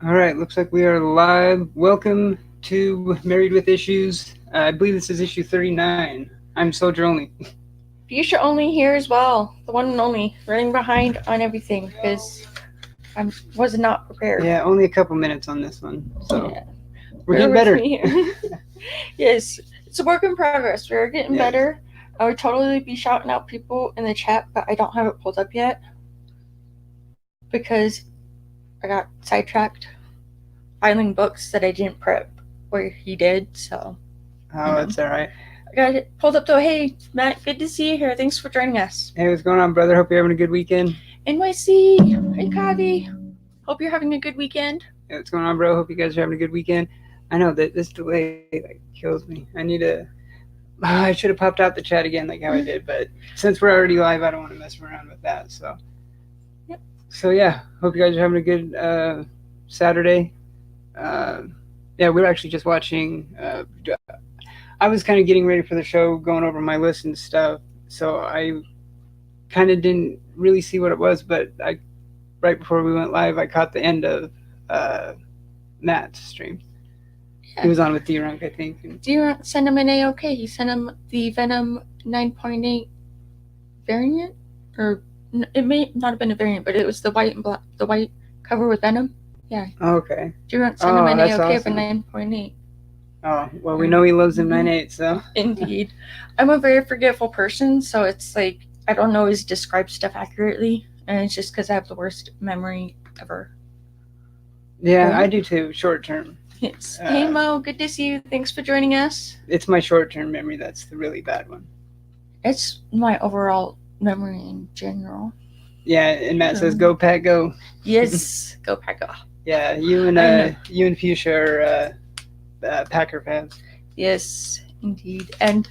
All right, looks like we are live. Welcome to Married with Issues. I believe this is issue 39. I'm Soldier only. Fusha only here as well. The one and only. Running behind on everything because I was not prepared. Yeah, only a couple minutes on this one, so Yeah. we're Bear getting with better. me here. Yes. It's a work in progress. We're getting Yeah. better. I would totally be shouting out people in the chat, but I don't have it pulled up yet because I got sidetracked filing books that I didn't prep where he did, so Oh, it's all right. I got it pulled up though. Hey Matt, good to see you here. Thanks for joining us. Hey, what's going on, brother? Hope you're having a good weekend. NYC. Hey Kavi. Hope you're having a good weekend. Hey, what's going on, bro? Hope you guys are having a good weekend. I know that this delay kills me. I need to. I should have popped out the chat again like how I did, but since we're already live, I don't want to mess around with that. Yep. So yeah, hope you guys are having a good Saturday. Uh, yeah, we were actually just watching. I was kind of getting ready for the show, going over my list and stuff. So I kind of didn't really see what it was, but I right before we went live, I caught the end of uh, Matt's stream. Yeah. He was on with D-Runk, I think. And Do you send him an A-OK? He sent him the Venom 9.8 variant, or it may not have been a variant, but it was the white and black, the white cover with Venom. Yeah. okay. Do you send him an that's A-OK awesome. for 9.8? Oh, well, we know he loves him 9.8, so. Indeed. I'm a very forgetful person, so it's like I don't always describe stuff accurately, and it's just because I have the worst memory ever. Yeah, Yeah. I do too, short term. It's, hey Mo, good to see you. Thanks for joining us. It's my short term memory that's the really bad one. It's my overall memory in general. Yeah, and Matt says, "Go Pack, go." Yes, go Pack, go. Yeah, you and Fusha are Packer fans. Yes, indeed. And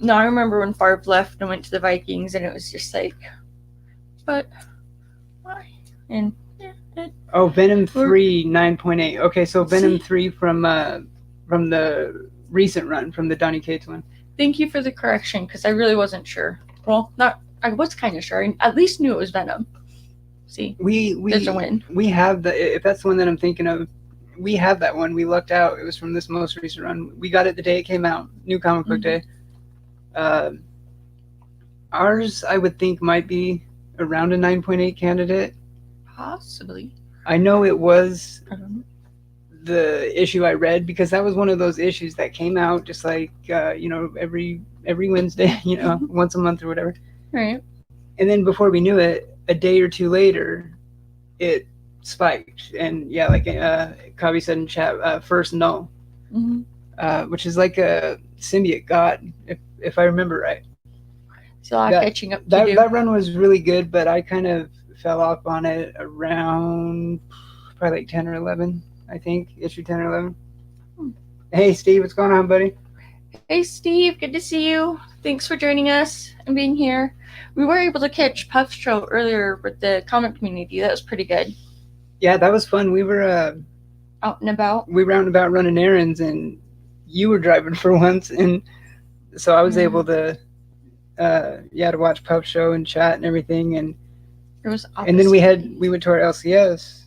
no, I remember when Favre left and went to the Vikings, and it was just like, but why? And oh, Venom 3 9.8. Okay, so Venom 3 from the recent run, from the Donny Cates one. Thank you for the correction, because I really wasn't sure. Well, not I was kind of sure. I at least knew it was Venom. See, there's a win. We have the, if that's the one that I'm thinking of, we have that one. We lucked out. It was from this most recent run. We got it the day it came out, New Comic Book Day. Ours, I would think, might be around a 9.8 candidate. Possibly. I know it was the issue I read, because that was one of those issues that came out just like every Wednesday, once a month or whatever. Right. And then before we knew it, a day or two later, it spiked. And yeah, like Kabi said in chat, first null, which is like a symbiote god, if I remember right. So I'm catching up to that run was really good, but I kind of fell off on it around probably like 10 or 11, I think, issue 10 or 11. Hey, Steve, what's going on, buddy? Hey, Steve, good to see you. Thanks for joining us and being here. We were able to catch Puff's show earlier with the comic community. That was pretty good. Yeah, that was fun. We were out and about. We were out and about running errands, and you were driving for once, and so I was able to to watch Puff's show and chat and everything. And it was opposite. And then we went to our LCS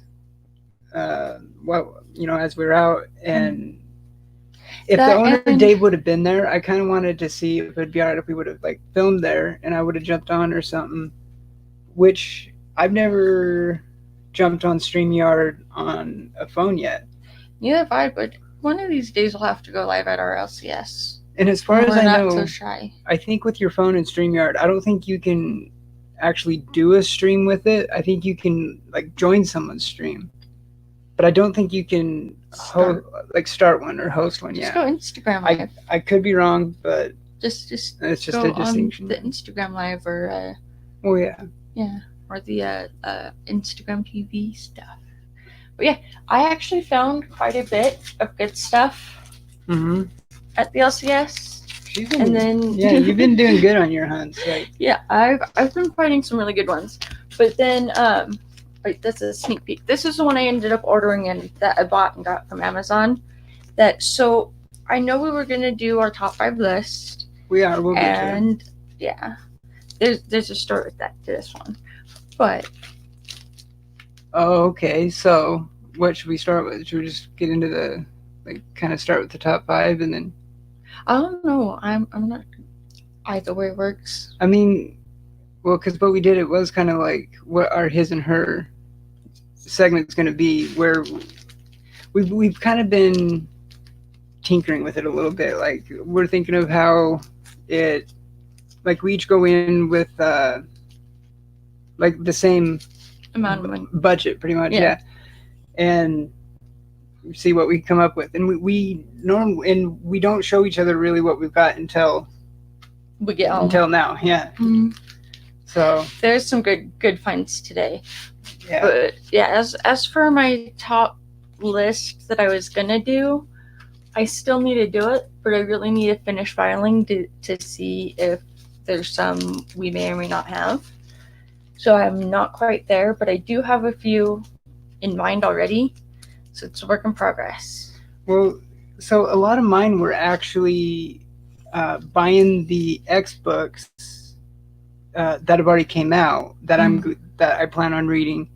as we were out, and if the owner Dave would have been there, I kind of wanted to see if it'd be all right if we would have like filmed there, and I would have jumped on or something, which I've never jumped on StreamYard on a phone yet. Neither have I, but one of these days we'll have to go live at our LCS. And as far as I know, so shy. I think with your phone and StreamYard, I don't think you can actually do a stream with it. I think you can like join someone's stream, but I don't think you can start one or host one. Just go Instagram live. I could be wrong, but just it's just go a distinction. On the Instagram live or yeah, or the Instagram TV stuff. But yeah, I actually found quite a bit of good stuff at the LCS. You've been doing good on your hunts. Right? Yeah, I've been finding some really good ones. But then wait, this is a sneak peek. This is the one I ended up ordering and that I bought and got from Amazon. So I know we were gonna do our top 5 list. We are. We'll get and yeah, there's a story with that to this one, but. Oh, okay. So what should we start with? Should we just get into the kind of start with the top 5 and then? I don't know. I'm not. Either way works. I mean, well, because what we did, it was kind of like what our his and her segment's going to be, where we've kind of been tinkering with it a little bit. Like we're thinking of how it, like we each go in with like the same Amount of money. budget, pretty much, yeah. And see what we come up with, and we don't show each other really what we've got until we get home. Until now, yeah. Mm-hmm. So there's some good finds today. Yeah. But yeah, as for my top list that I was gonna do, I still need to do it, but I really need to finish filing to see if there's some we may or may not have. So I'm not quite there, but I do have a few in mind already. So it's a work in progress. Well, so a lot of mine were actually buying the X books that have already came out that I plan on reading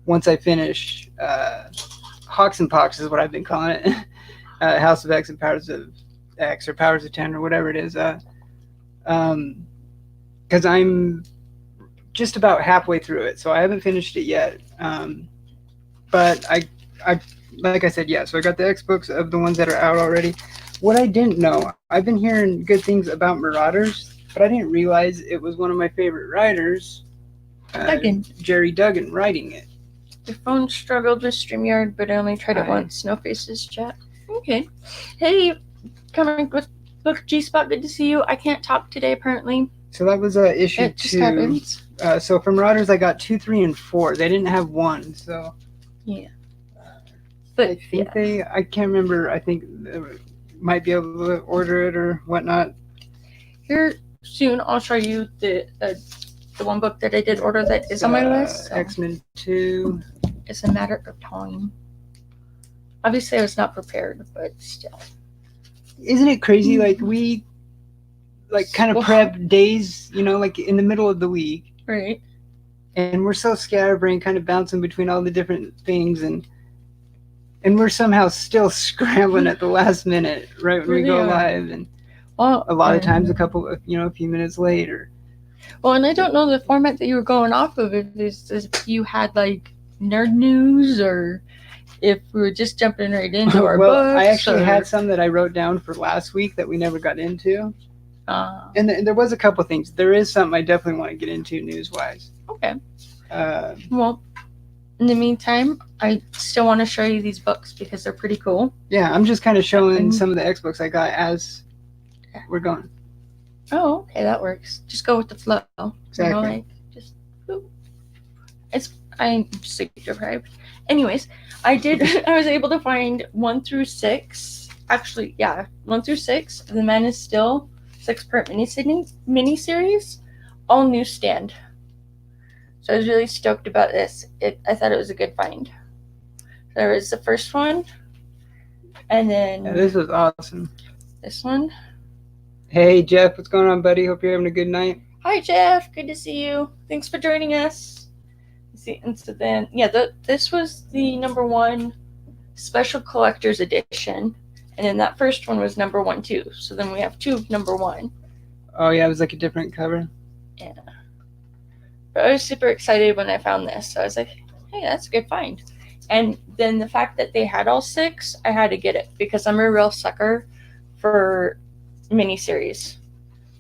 once I finish Hawks and Pox is what I've been calling it. House of X and Powers of X or Powers of 10 or whatever it is. Because I'm just about halfway through it, so I haven't finished it yet. But I like I said, yeah, so I got the X books of the ones that are out already. What I didn't know, I've been hearing good things about Marauders, but I didn't realize it was one of my favorite writers, Jerry Duggan, writing it. The phone struggled with StreamYard, but I only tried it once. No faces chat. Okay. Hey, coming with Book G-Spot, good to see you. I can't talk today, apparently. So that was issue 2. It just happens. So for Marauders, I got 2, 3, and 4. They didn't have 1, so... Yeah. But I think I can't remember. I think they might be able to order it or whatnot. Here soon, I'll show you the one book that I did order that is on my list. So. X-Men 2. It's a matter of time. Obviously, I was not prepared, but still. Isn't it crazy? Like we, kind of prep days, like in the middle of the week, right? And we're so scatterbrained, kind of bouncing between all the different things, and we're somehow still scrambling at the last minute, right when we go live, and a lot of times a few minutes later. Well, and I don't know the format that you were going off of. If you had like nerd news, or if we were just jumping right into our books. I actually had some that I wrote down for last week that we never got into. And there was a couple things. There is something I definitely want to get into news-wise. Okay. Well, in the meantime, I still want to show you these books because they're pretty cool. Yeah, I'm just kind of showing some of the X books I got as we're going. Oh, okay, that works. Just go with the flow. Exactly. I'm sleep deprived. Anyways, I was able to find 1 through 6. Actually, yeah, 1 through 6. The Man is Still 6-part miniseries, all newsstand. So I was really stoked about this. I thought it was a good find. There was the first one, and then this was awesome. This one. Hey Jeff, what's going on, buddy? Hope you're having a good night. Hi Jeff, good to see you. Thanks for joining us. See, and so then this was the number 1 special collector's edition, and then that first one was number 1 too. So then we have 2 of number 1. Oh yeah, it was like a different cover. Yeah. But I was super excited when I found this. So I was like, hey, that's a good find. And then the fact that they had all 6, I had to get it because I'm a real sucker for miniseries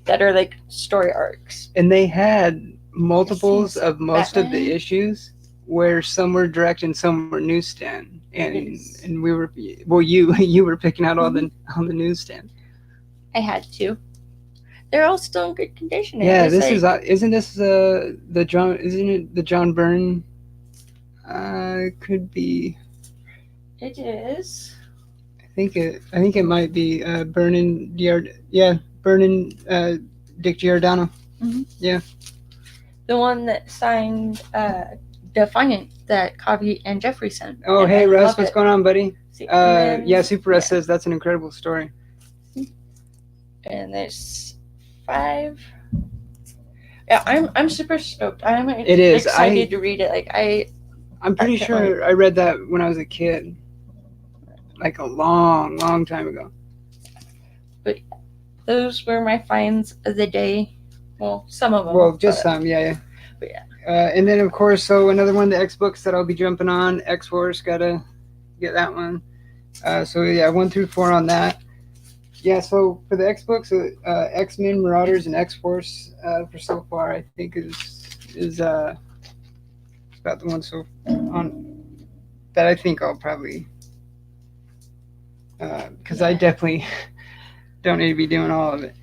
that are like story arcs. And they had multiples of most of the issues where some were direct and some were newsstand. And we were, you were picking out all the newsstand. I had to. They're all still in good condition. Yeah, isn't it the John Byrne? Could be. It is. I think it might be Byrne and Dick Giordano. Mm-hmm. Yeah. The one that signed Defiant that Kavi and Jeffrey sent. Oh, and hey Russ, what's going on, buddy? Super Russ says that's an incredible story. And there's 5. Yeah, I'm super stoked. I'm excited to read it. Like I'm pretty sure I read that when I was a kid, like a long, long time ago. But those were my finds of the day. Well, some of them. Well, just some, yeah. But yeah. And then, of course, so another one of the X books that I'll be jumping on, X Force, gotta get that one. So yeah, 1 through 4 on that. Yeah, so for the X books, X-Men, Marauders, and X Force for so far, I think is about the one so on that I think I'll probably because I definitely don't need to be doing all of it.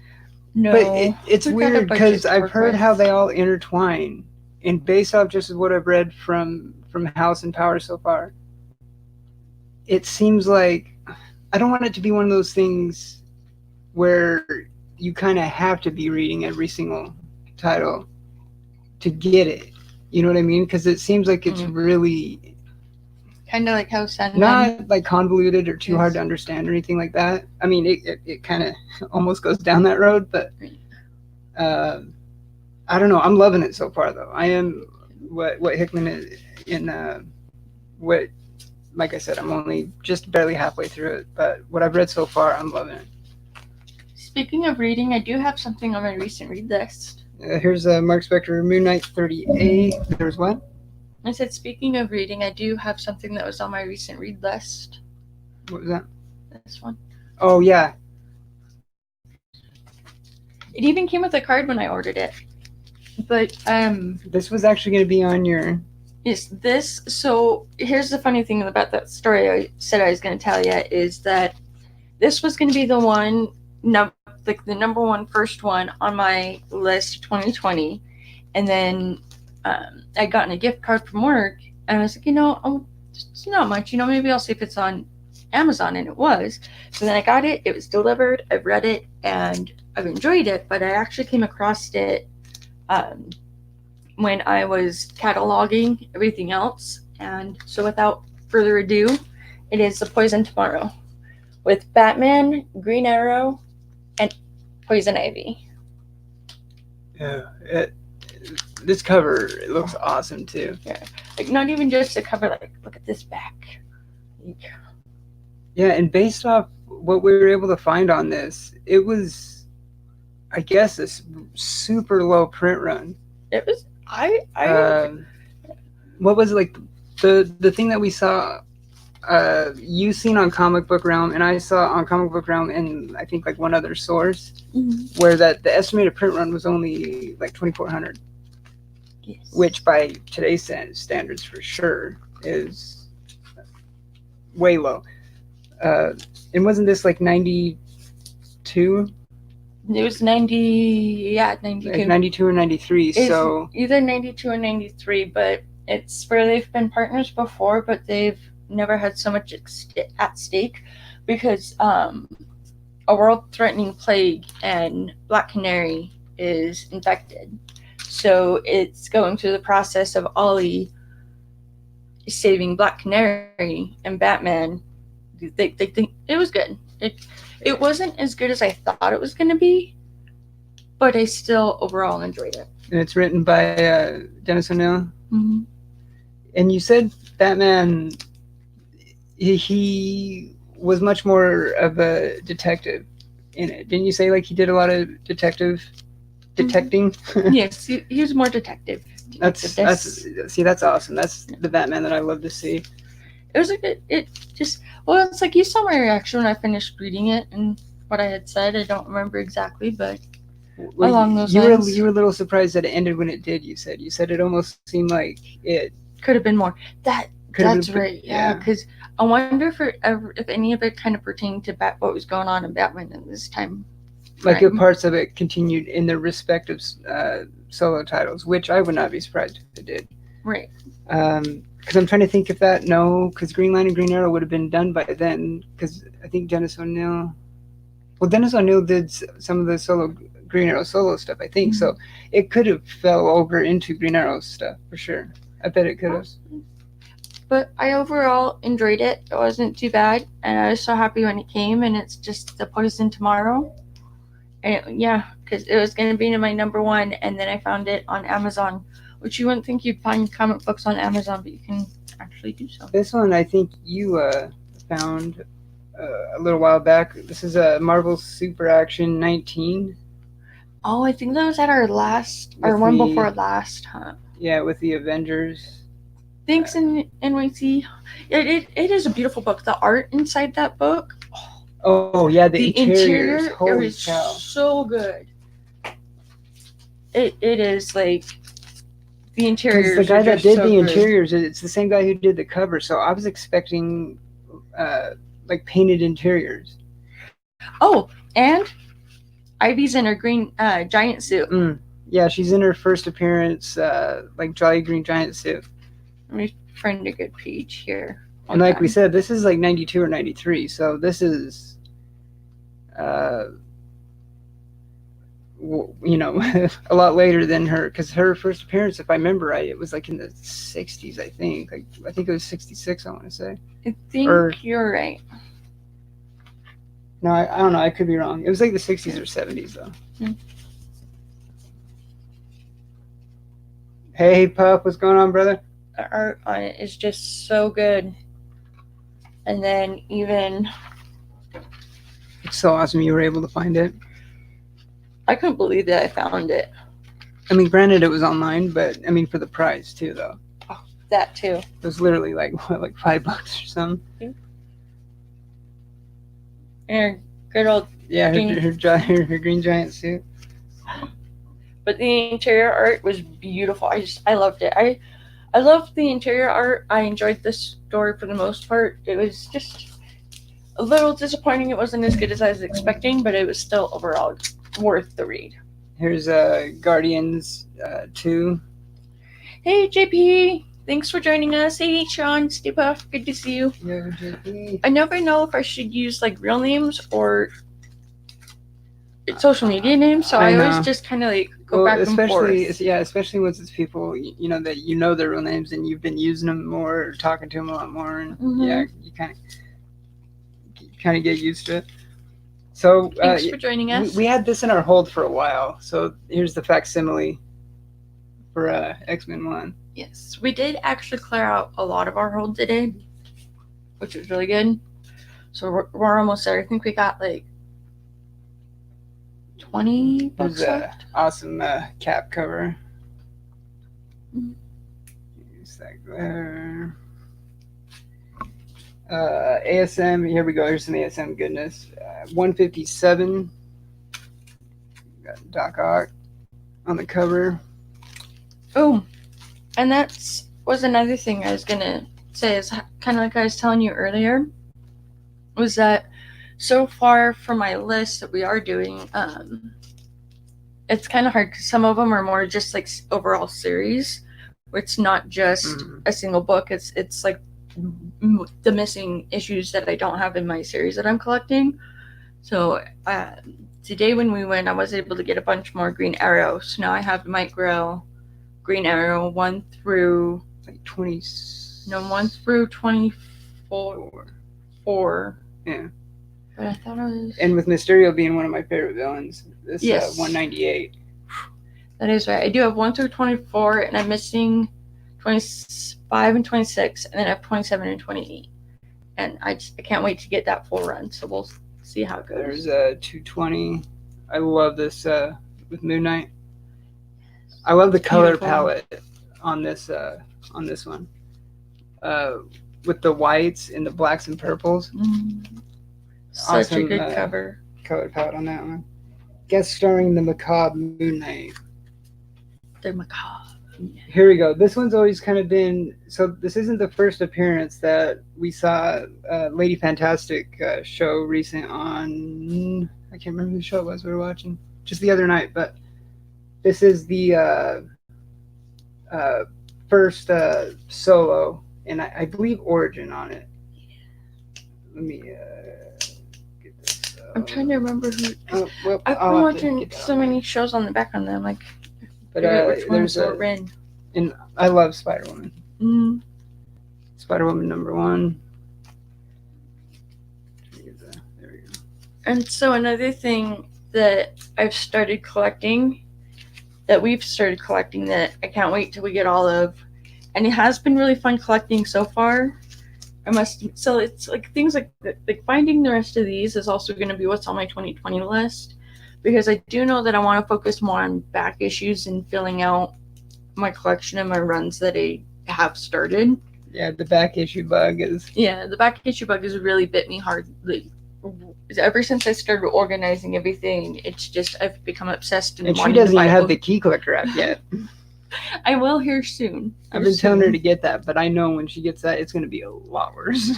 No, but it's we've got a weird budget because to I've work heard with. how they all intertwine, and based off just what I've read from House and Power so far, it seems like I don't want it to be one of those things where you kind of have to be reading every single title to get it. You know what I mean? Because it seems like it's really kind of like how Sandman. not like convoluted or too hard to understand or anything like that. I mean, it kind of almost goes down that road, but I don't know. I'm loving it so far, though. I am what Hickman is in what. Like I said, I'm only just barely halfway through it, but what I've read so far, I'm loving it. Speaking of reading, I do have something on my recent read list. Here's Mark Spector, Moon Knight 38. There's what? I said, speaking of reading, I do have something that was on my recent read list. What was that? This one. Oh, yeah. It even came with a card when I ordered it. But, this was actually going to be on your... Yes, this, so here's the funny thing about that story I said I was going to tell you is that this was going to be the one, like the number one first one on my list 2020. And then I gotten a gift card from work and I was like, it's not much, maybe I'll see if it's on Amazon, and it was. So then I got it, it was delivered, I've read it, and I've enjoyed it, but I actually came across it when I was cataloging everything else. And so without further ado, it is The Poison Tomorrow with Batman, Green Arrow, and Poison Ivy. Yeah, this cover looks awesome too. Yeah, like not even just the cover, like look at this back. Yeah, and based off what we were able to find on this, it was, I guess, a super low print run. It was. What was it, like the thing that we saw you seen on Comic Book Realm and I saw on Comic Book Realm and I think like one other source, where that the estimated print run was only like 2,400. Yes. Which by today's standards for sure is way low. And wasn't this like 92? It was 92. Like 92 or 93, it's so... either 92 or 93, but it's where they've been partners before, but they've never had so much at stake because a world-threatening plague and Black Canary is infected. So it's going through the process of Ollie saving Black Canary and Batman. They think it was good. It wasn't as good as I thought it was going to be, but I still overall enjoyed it. And it's written by Dennis O'Neil. Mm-hmm. And you said Batman, he was much more of a detective in it. Didn't you say like he did a lot of detecting? Yes, he was more detective. That's awesome. That's the Batman that I love to see. It was like it's like you saw my reaction when I finished reading it and what I had said. I don't remember exactly, but along those lines. You were a little surprised that it ended when it did. You said it almost seemed like it could have been more. That's right. Yeah, because I wonder if any of it kind of pertained to what was going on in Batman in this time. Like if parts of it continued in their respective solo titles, which I would not be surprised if it did. Right. Because I'm trying to think because Green Line and Green Arrow would have been done by then, because I think Dennis O'Neil did some of the Green Arrow solo stuff, I think, so it could have fell over into Green Arrow stuff, for sure. I bet it could have. But I overall enjoyed it. It wasn't too bad, and I was so happy when it came, and it's just The Poison Tomorrow. And because it was going to be in my number one, and then I found it on Amazon, which you wouldn't think you'd find comic books on Amazon, but you can actually do so. This one I think you found a little while back. This is a Marvel Super Action 19. Oh, I think that was at our last, With or one the- before last, huh? Yeah, with the Avengers. Thanks, NYC. It is a beautiful book. The art inside that book, Oh yeah, the interior interiors. Holy is cow! so good. It is like the interiors. Because the guy are that just did so the good. interiors, it's the same guy who did the cover. So I was expecting like painted interiors. Oh, and Ivy's in her green giant suit. Yeah, she's in her first appearance, like Jolly Green Giant suit. Let me find a good page here. And like we said, this is like 92 or 93. So this is, you know, a lot later than her. Because her first appearance, if I remember right, it was like in the 60s, I think. Like I think it was 66, I want to say. I think you're right. No, I don't know. I could be wrong. It was like the 60s or 70s, though. Hey, Pup, what's going on, brother? The art on it is just so good. And then even... It's so awesome you were able to find it. I couldn't believe that I found it. I mean, granted, it was online, but I mean, for the price, too, though. Oh, that, too. It was literally like, what, like $5 or something? And good old... Yeah, her green giant suit. But the interior art was beautiful. I loved it. I loved the interior art. I enjoyed this story for the most part. It was just a little disappointing. It wasn't as good as I was expecting, but it was still overall worth the read. Here's Guardians 2. Hey, JP. Thanks for joining us. Hey, Sean, Stay Puff. Good to see you. Yo, JP. I never know if I should use like real names or social media names, so I always just kind of like go back and forth. Yeah, especially once it's people you know that you know their real names and you've been using them more, or talking to them a lot more, and yeah, you kind of get used to it. So thanks for joining us. We had this in our hold for a while, so here's the facsimile for X-Men 1. Yes, we did actually clear out a lot of our hold today, which was really good. So we're almost there. I think we got like 20 books left. Awesome cap cover. ASM, here we go. Here's some ASM goodness. 157. Got Doc Ock on the cover. Oh, and that was another thing I was going to say, is kind of like I was telling you earlier, was that so far for my list that we are doing, it's kind of hard because some of them are more just like overall series, where it's not just a single book. It's like the missing issues that I don't have in my series that I'm collecting. So today when we went, I was able to get a bunch more Green Arrow. So now I have Mike Grell, Green Arrow 1 through like 20. No, 1 through 24. 4. Yeah. But I thought it was... And with Mysterio being one of my favorite villains, this yes. 198. That is right. I do have 1 through 24, and I'm missing 25 and 26, and then I have 27 and 28. And I can't wait to get that full run, so we'll see how it goes. There's 220. I love this with Moon Knight. I love the color palette on this one. With the whites and the blacks and purples. Such awesome, a good cover. Color palette on that one. Guest starring the macabre Moon Knight. The macabre. Here we go. This one's always kind of been... So this isn't the first appearance that we saw Lady Fantastic show recent on... I can't remember who show it was we were watching. Just the other night. But this is the first solo, and I believe origin on it. Let me get this. I'm trying to remember who... well, I've been watching so many shows on the background that I'm like... But which one's Ren? And I love Spider-Woman. Spider-Woman #1. There we go. And so another thing that I've started collecting, that we've started collecting, that I can't wait till we get all of, and it has been really fun collecting so far. So it's like things like finding the rest of these is also going to be what's on my 2020 list, because I do know that I want to focus more on back issues and filling out my collection and my runs that I have started. Yeah, the back issue bug is. Yeah, the back issue bug has really bit me hard. Like, ever since I started organizing everything, it's just I've become obsessed. And she doesn't even have the key collector app yet. I will here soon. I've been telling her to get that, but I know when she gets that, it's going to be a lot worse.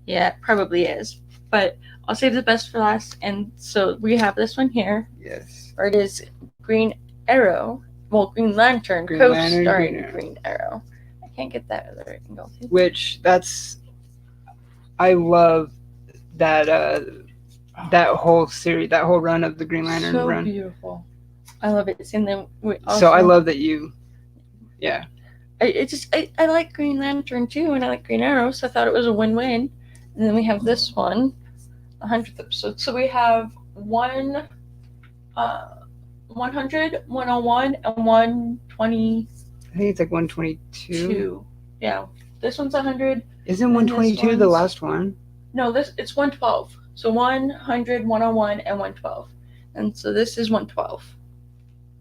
Yeah, it probably is. But I'll save the best for last. And so we have this one here. Yes. Or it is Green Arrow. Well, Green Lantern, Green co-starring Lantern, Green Arrow. I can't get that other angle. Which, I love that that whole series, that whole run of the Green Lantern run. So beautiful. I love it. And then so I love that you, yeah. I like Green Lantern too, and I like Green Arrow, so I thought it was a win-win. And then we have this one, the 100th episode. So we have 100, 101, and 120. I think it's like 122. Yeah, this one's 100. Isn't 122 the last one? No, it's 112. So 100, 101, and 112. And so this is 112.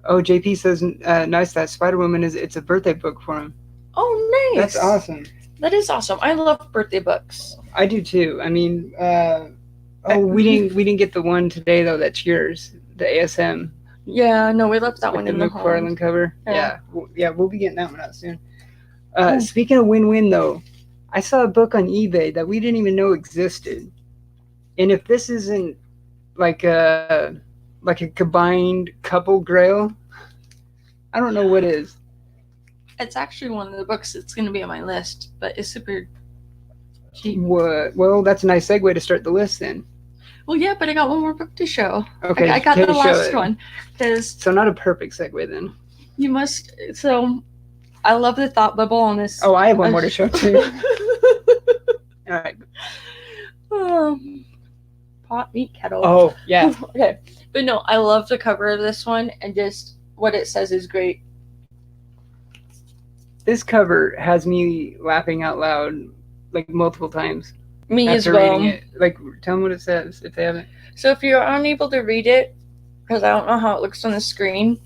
Oh, JP says, nice, that Spider-Woman it's a birthday book for him. Oh, nice. That's awesome. That is awesome. I love birthday books. I do too. I mean, we didn't get the one today though. That's yours, the ASM. Yeah, no, we left that one in the McFarlane cover. Yeah. We'll be getting that one out soon. Speaking of win-win though, I saw a book on eBay that we didn't even know existed, and if this isn't like a combined couple grail, I don't know what is. It's actually one of the books that's going to be on my list, but it's super cheap. What? Well, that's a nice segue to start the list then. Well, yeah, but I got one more book to show. Okay, I got the last one. So not a perfect segue then. You must. So I love the thought bubble on this. Oh, I have one more to show too. All right. Pot, meat, kettle. Oh, yeah. Okay. But no, I love the cover of this one, and just what it says is great. This cover has me laughing out loud like multiple times. Me after as well. reading it. Like, tell them what it says if they haven't. So if you're unable to read it, because I don't know how it looks on the screen,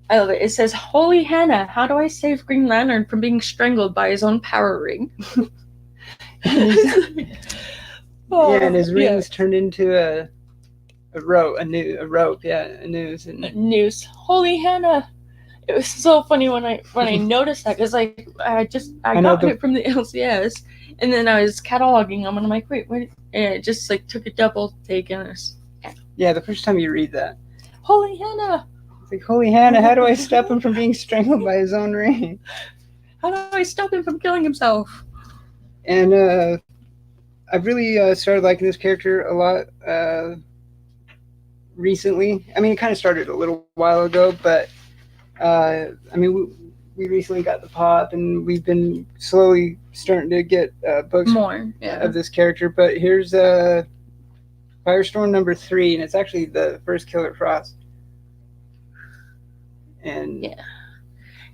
I love it. It says, "Holy Hannah, how do I save Green Lantern from being strangled by his own power ring?" Yeah, and his ring's turned into a rope, a noose. And a noose. Holy Hannah. It was so funny when I noticed that, because I got it from the LCS, and then I was cataloging them, and I'm like, wait, and it just like took a double take, and it was, yeah, the first time you read that, Holy Hannah. It's like, Holy Hannah, how do I stop him from being strangled by his own ring? How do I stop him from killing himself? And I've really started liking this character a lot recently. I mean, it kind of started a little while ago, but I mean, we recently got the pop, and we've been slowly starting to get books more of this character. But here's Firestorm number 3, and it's actually the first Killer Frost. And yeah,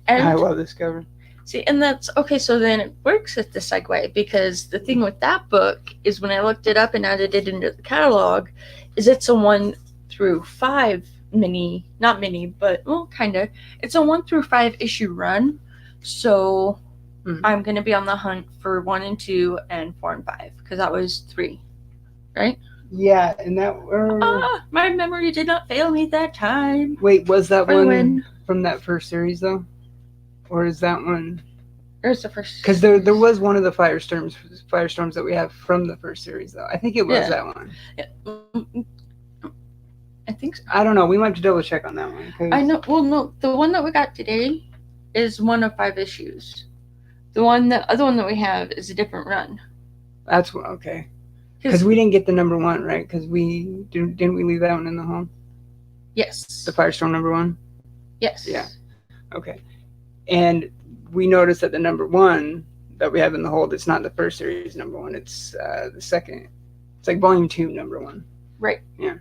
and I love this cover. See, and that's okay. So then it works at the segue, because the thing with that book is when I looked it up and added it into the catalog, is it's a 1 through 5 mini, not mini, but well, kind of. It's a 1 through 5 issue run. So I'm going to be on the hunt for 1 and 2 and 4 and 5, because that was 3, right? Yeah, and that. My memory did not fail me that time. Wait, was that one from that first series though? Or is that one? Or is the first? Because there was one of the firestorms that we have from the first series, though. I think it was that one. Yeah. I think so. I don't know. We might have to double check on that one. I know. Well, no, the one that we got today is 1 of 5 issues. The other one that we have is a different run. That's okay. Because we didn't get the number 1, right? Because didn't we leave that one in the home? Yes. The Firestorm number 1. Yes. Yeah. Okay. And we noticed that the number 1 that we have in the hold, it's not the first series number 1. It's the second. It's like volume 2, number 1. Right. Yeah.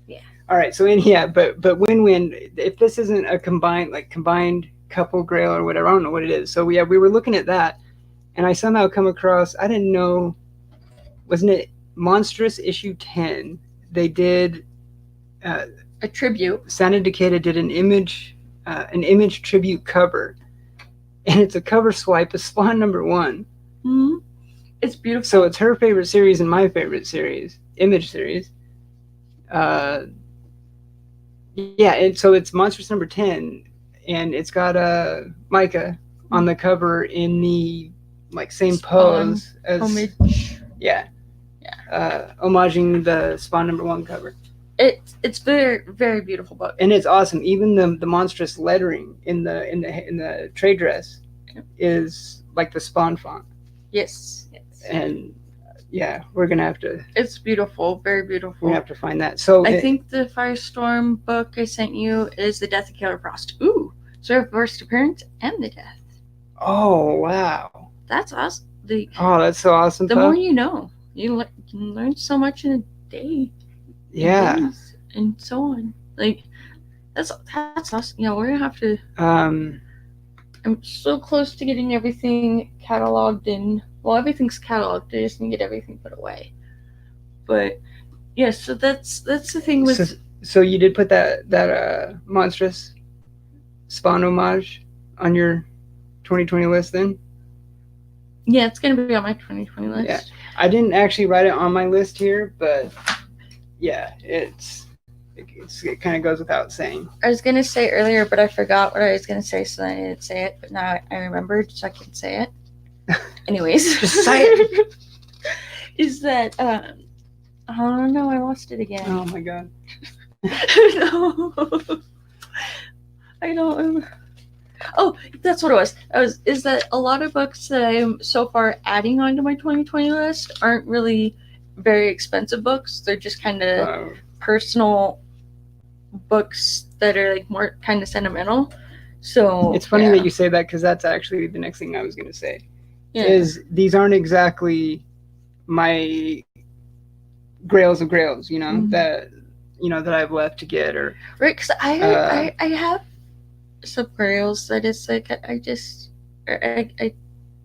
Yeah. All right. So but win-win. If this isn't a combined couple grail or whatever. I don't know what it is. So yeah, we were looking at that, and I somehow come across. I didn't know. Wasn't it Monstrous issue 10? They did a tribute. Sound Indicated did an image tribute cover, and it's a cover swipe of Spawn #1. Mm-hmm. It's beautiful. So it's her favorite series and my favorite series, Image series. Yeah, and so it's Monstrous #10, and it's got Micah on the cover in the like same pose as homage. Yeah. Homaging the Spawn #1 cover. It's very, very beautiful book, and it's awesome. Even the monstrous lettering in the trade dress is like the Spawn font. Yes. And yeah, we're gonna have to. It's beautiful, very beautiful. We're gonna have to find that. So I think the Firestorm book I sent you is The Death of Killer Frost. Ooh, so her first appearance and the death. Oh wow, that's awesome. That's so awesome. The more you know, you can learn so much in a day. Yeah, and so on. Like that's awesome. Yeah, we're gonna have to. I'm so close to getting everything cataloged in. Well, everything's cataloged. I just need to get everything put away. But yeah, so that's the thing with. So you did put that monstrous Spawn homage on your 2020 list then? Yeah, it's gonna be on my 2020 list. Yeah, I didn't actually write it on my list here, but yeah, it kind of goes without saying. I was gonna say earlier, but I forgot what I was gonna say, so I didn't say it. But now I remembered, so I can say it. Anyways, just say it. Is that I don't know, I lost it again. Oh my god. No, I don't. Oh, that's what it was. Is that a lot of books that I am so far adding onto my 2020 list aren't really very expensive books. They're just kind of personal books that are like more kind of sentimental. So it's funny that you say that, because that's actually the next thing I was going to say. Yeah. Is these aren't exactly my grails of grails, that I've left to get, or right, because I have some grails that it's like I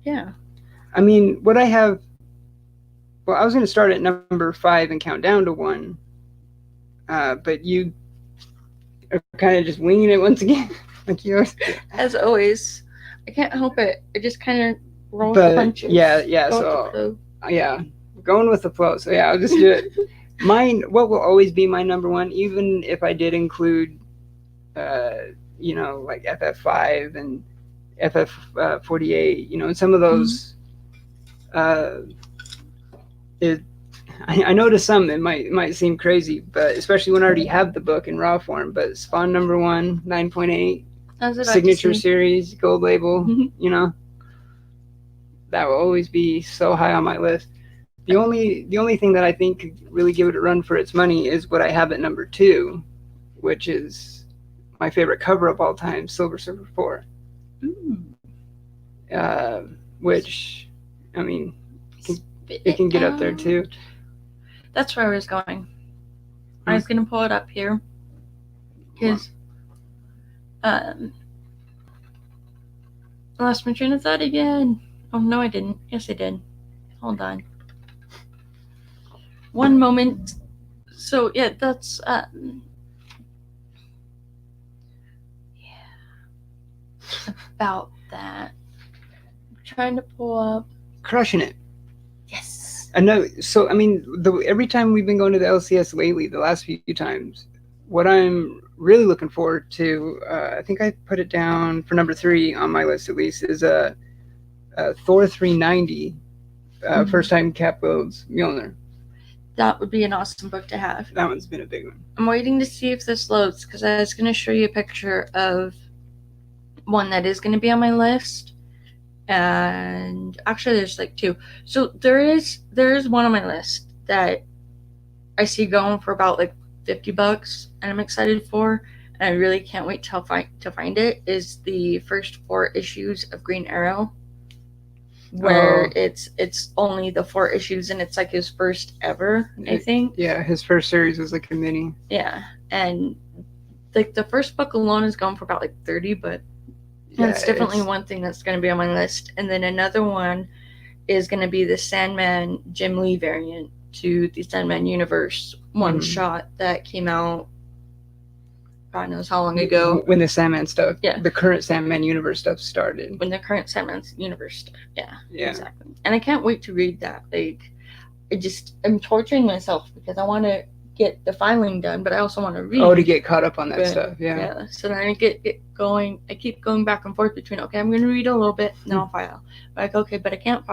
yeah. I mean, what I have. Well, I was going to start at number 5 and count down to 1, but you are kind of just winging it once again, like yours. As always, I can't help it. I just kind of roll the punches. Yeah. So yeah, going with the flow. So yeah, I'll just do it. Mine, what will always be my number 1, even if I did include, like FF5 and FF48, some of those. I know to some it might seem crazy, but especially when I already have the book in raw form. But Spawn #1, 9.8, signature series, gold label, that will always be so high on my list. The only thing that I think could really give it a run for its money is what I have at number 2, which is my favorite cover of all time, Silver Surfer 4. Which, I mean, it can get up there too. That's where I was going. I was going to pull it up here because I lost my train of thought again. Oh no, I didn't. Yes, I did. Hold on. One moment. So yeah, that's about that. I'm trying to pull up. Crushing it. Yes. I know. So I mean, every time we've been going to the LCS lately, the last few times, what I'm really looking forward to, I think I put it down for number 3 on my list at least, is Thor 390, first time Cap builds Mjolnir. That would be an awesome book to have. That one's been a big one. I'm waiting to see if this loads, because I was going to show you a picture of one that is going to be on my list. And actually there's like 2. So there is one on my list that I see going for about like $50 and I'm excited for, and I really can't wait to find it, is the first 4 issues of Green Arrow, where it's only the 4 issues and it's like his first ever, I think. Yeah, his first series was like a mini. Yeah, and like the first book alone is going for about like 30, but That's definitely one thing that's going to be on my list. And then another one is going to be the Sandman Jim Lee variant to the Sandman universe one shot that came out God knows how long ago. When the Sandman stuff, yeah, the current Sandman universe stuff started. When the current Sandman universe stuff, yeah, exactly. And I can't wait to read that. Like, I'm torturing myself because I want to get the filing done, but I also want to read. Oh, to get caught up on that stuff, yeah. So then I get it going. I keep going back and forth between, okay, I'm going to read a little bit, and then I'll file. Like, okay, but I can't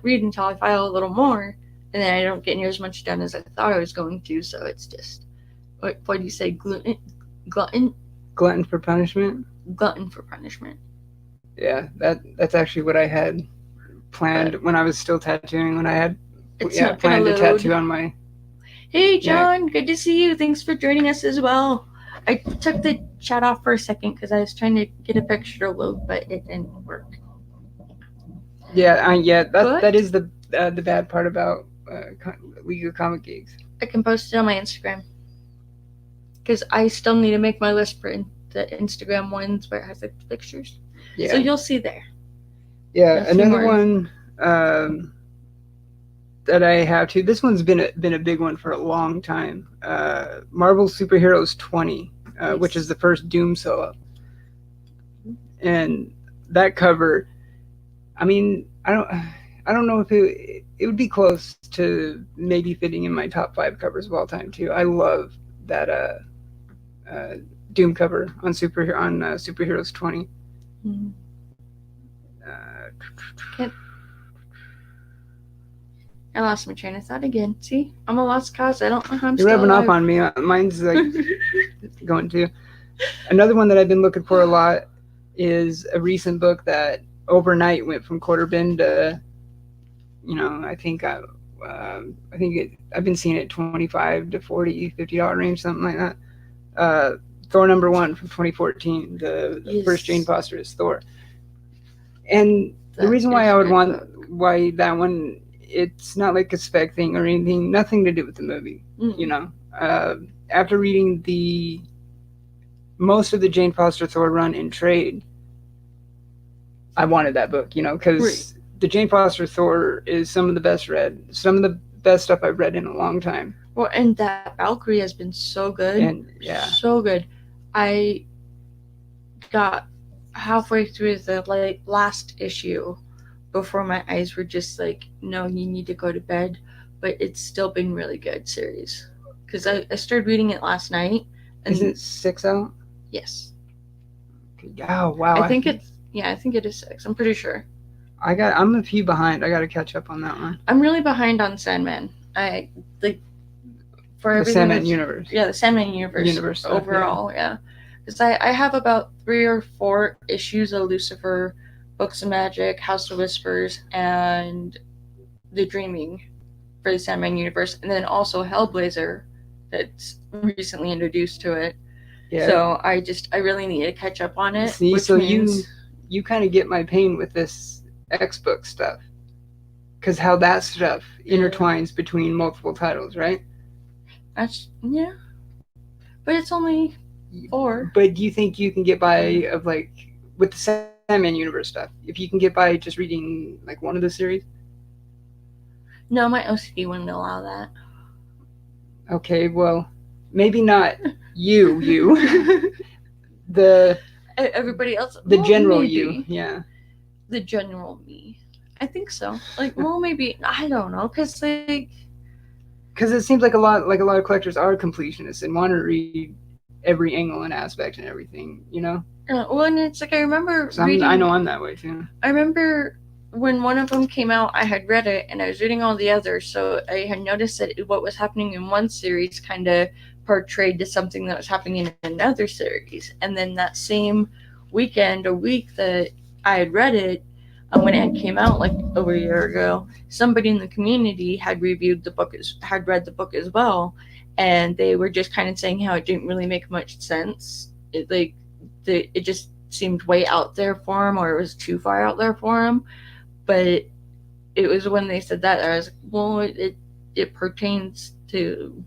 read until I file a little more, and then I don't get near as much done as I thought I was going to. So it's just, what do you say, glutton for punishment. Yeah, that's actually what I had planned when I was still tattooing. When I had planned to tattoo on my. Hey John, good to see you. Thanks for joining us as well. I took the chat off for a second because I was trying to get a picture to load, but it didn't work. Yeah, that is the bad part about League of Comic Geeks. I can post it on my Instagram because I still need to make my list for the Instagram ones where it has the pictures. Yeah. So you'll see there. Yeah, another one that I have too. This one's been a big one for a long time. Marvel Superheroes 20, nice. Which is the first Doom solo. And that cover, I mean, I don't know if it would be close to maybe fitting in my top 5 covers of all time too. I love that Doom cover on Superheroes 20. Mm-hmm. I lost my train of thought again. See, I'm a lost cause. I don't know how I'm You're still rubbing alive. off on me. Mine's like going to. Another one that I've been looking for a lot is a recent book that overnight went from quarter bin to, I think I've been seeing it $25 to $40, $50 range, something like that. Thor #1 from 2014, the first Jane Foster is Thor. And the reason why I would why that one, it's not like a spec thing or anything, nothing to do with the movie, after reading most of the Jane Foster Thor run in trade, I wanted that book, because the Jane Foster Thor is some of the best stuff I've read in a long time. Well, and that Valkyrie has been so good. So good. I got halfway through the last issue before my eyes were just like, no, you need to go to bed. But it's still been really good series. Because I started reading it last night. And isn't it 6 out? Yes. Oh, wow. I think it is 6. I'm pretty sure. I'm a few behind. I got to catch up on that one. I'm really behind on Sandman. The Sandman universe. Yeah, the Sandman universe overall, yeah. Because I have about 3 or 4 issues of Lucifer, Books of Magic, House of Whispers, and The Dreaming for the Sandman universe, and then also Hellblazer that's recently introduced to it. Yeah. So I really need to catch up on it. See, so means... you kind of get my pain with this X-Book stuff, because how that stuff intertwines between multiple titles, right? Yeah, but it's only 4. But do you think you can get by with the Sandman universe stuff? If you can get by just reading one of the series? No, my OCD wouldn't allow that. Okay, well, maybe not you. Everybody else. The general maybe. You, yeah. The general me. I think so. Maybe, I don't know, because it seems like a lot of collectors are completionists and want to read every angle and aspect and everything, Well, and it's I remember reading. I know I'm that way too. I remember when one of them came out, I had read it and I was reading all the others, so I had noticed that what was happening in one series kind of portrayed to something that was happening in another series. And then that same week that I had read it, when it came out over a year ago, somebody in the community had read the book as well, and they were just kind of saying how it didn't really make much sense. It just seemed way out there for him, or it was too far out there for him. But it was when they said that I was like, well, it pertains to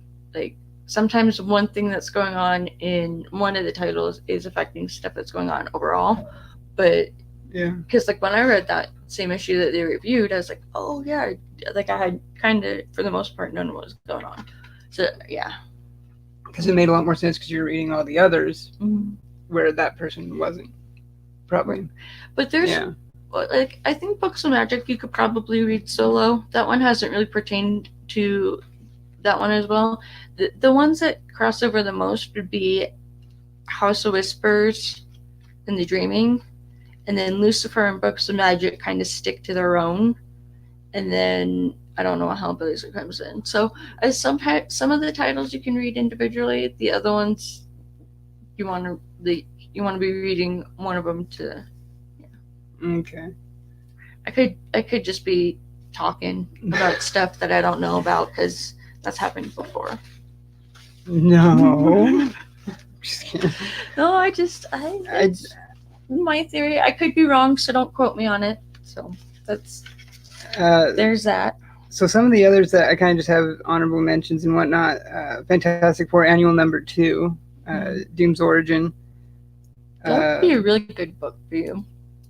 sometimes one thing that's going on in one of the titles is affecting stuff that's going on overall. But Yeah. because like when I read that same issue that they reviewed, I was like, oh yeah, like I had kind of for the most part known what was going on. So yeah, because it made a lot more sense because you're reading all the others mm-hmm. where that person wasn't. Probably. But there's like I think Books of Magic you could probably read solo. That one hasn't really pertained to that one as well. The ones that cross over the most would be House of Whispers and The Dreaming, and then Lucifer and Books of Magic kind of stick to their own, and then I don't know how Hellblazer comes in. So as some of the titles you can read individually, the other ones you want to be reading one of them to. Yeah. Okay. I could just be talking about stuff that I don't know about because that's happened before. No. Just kidding. No, I my theory. I could be wrong, so don't quote me on it. So that's there's that. So some of the others that I kind of just have honorable mentions and whatnot. Fantastic Four Annual Number 2, Doom's Origin. That would be a really good book for you.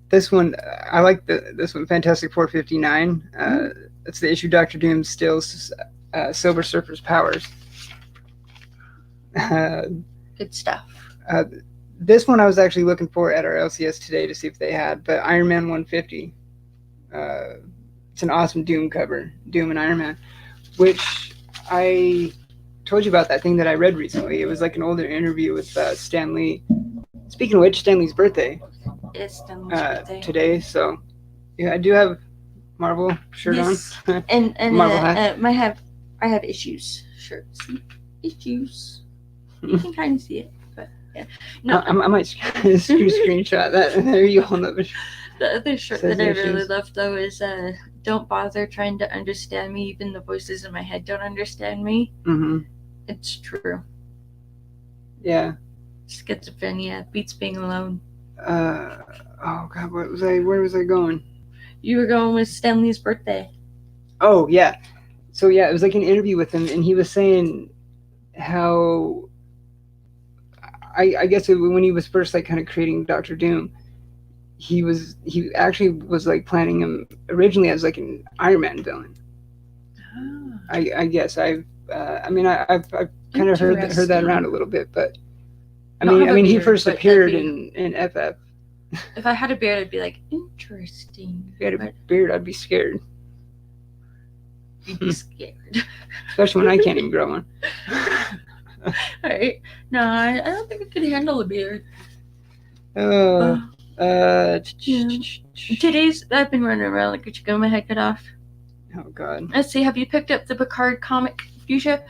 This one, I like this one, Fantastic Four 59. It's the issue Dr. Doom steals Silver Surfer's powers. Good stuff. This one I was actually looking for at our LCS today to see if they had, but Iron Man 150. It's an awesome Doom cover, Doom and Iron Man, which I told you about that thing that I read recently. It was like an older interview with Stan Lee. Speaking of which, Stan Lee's birthday. It's Stan Lee's birthday today, so yeah, I do have Marvel shirt on. and Marvel hat. I have issues shirts. Issues. You can kind of see it, but yeah. No, I might screenshot that. There you hold up. The other shirt that I really love though is "Don't bother trying to understand me. Even the voices in my head don't understand me." Mm-hmm. It's true. Yeah. Schizophrenia beats being alone. Oh God, where was I going? You were going with Stan Lee's birthday. Oh yeah. So yeah, it was like an interview with him, and he was saying how I guess when he was first like kind of creating Dr. Doom, he actually was like planning him originally as like an Iron Man villain. Oh. I guess I've kind of heard that around a little bit, but I mean he first appeared in FF. If I had a beard, I'd be like, interesting. If you had a beard, I'd be scared. You'd be scared. Especially when I can't even grow one. Right. No, I don't think I could handle a beard. Today's I've been running around like a chicken with my head cut off. Oh God. Let's see, have you picked up the Picard comic, Fusha?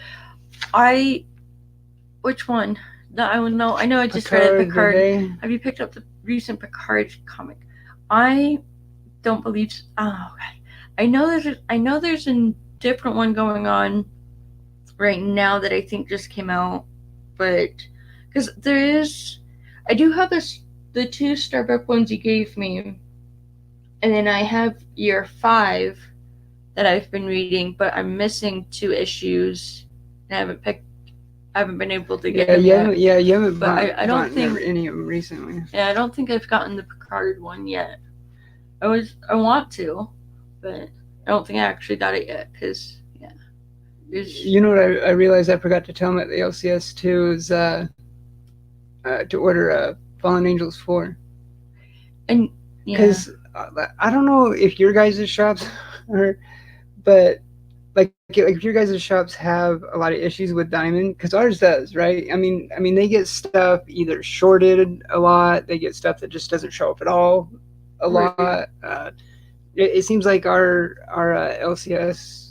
Which one? No, I don't know. I know I just read it, Picard. Have you picked up the recent Picard comic? I don't believe so. Oh God. I know there's a different one going on right now that I think just came out, but because I do have the 2 Starbuck ones you gave me, and then I have year 5 that I've been reading, but I'm missing 2 issues, and I haven't been able to get them yet. You haven't. But I don't think any of them recently. Yeah, I don't think I've gotten the Picard one yet. I want to, but I don't think I actually got it yet because. You know what I realized I forgot to tell him at the LCS too is to order Fallen Angels 4. And because I don't know if your guys' shops are, but like if your guys' shops have a lot of issues with Diamond, because ours does, right? I mean they get stuff either shorted a lot, they get stuff that just doesn't show up at all a lot. It seems like our LCS